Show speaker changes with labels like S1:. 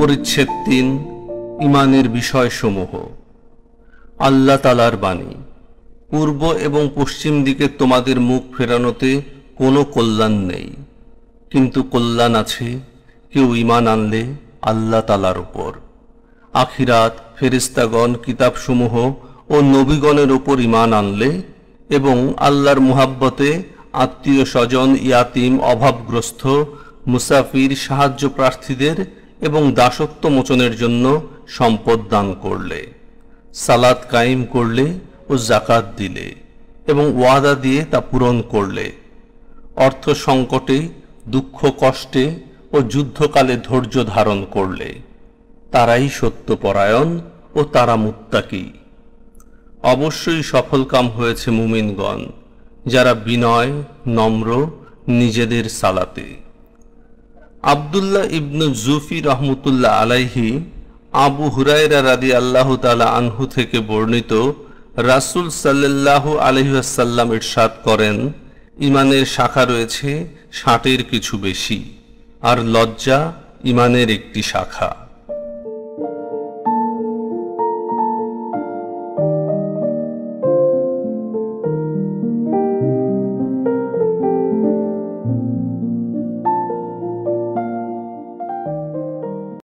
S1: পরিচ্ছেদ 3 ঈমানের বিষয়সমূহ। আল্লাহ তাআলার বাণী, পূর্ব এবং পশ্চিম দিকে তোমাদের মুখ ফেরানোতে কোনো কল্যাণ নেই, কিন্তু কল্যাণ আছে কেউ ঈমান আনলে আল্লাহ তাআলার উপর, আখিরাত, ফেরেশতাগণ, কিতাবসমূহ ও নবীগণের উপর ঈমান আনলে এবং আল্লাহর মুহাব্বতে আত্মীয় স্বজন, ইয়াতিম, অভাবগ্রস্ত, মুসাফির, সাহায্য প্রার্থীদের এবং দাসত্ব মোচনের জন্য সম্পদ দান করলে, সালাত কায়েম করলে ও যাকাত দিলে এবং ওয়াদা দিয়ে তা পূরণ করলে, অর্থ সংকটে, দুঃখ কষ্টে ও যুদ্ধকালে ধৈর্য ধারণ করলে, তারাই সত্যপরায়ণ ও তারা মুত্তাকি। অবশ্যই সফলকাম হয়েছে মুমিনগণ যারা বিনয়, নম্র, নিজেদের সালাতে। আব্দুল্লাহ ইবনু জুফি রহমতুল্লাহ আলাইহি আবু হুরায়রা রাদিয়াল্লাহু তাআলা আনহু থেকে বর্ণিত, রাসূল সাল্লাল্লাহু আলাইহি ওয়াসাল্লাম ইরশাদ করেন, ঈমানের শাখা রয়েছে 60-এর কিছু বেশি, আর লজ্জা ঈমানের একটি শাখা।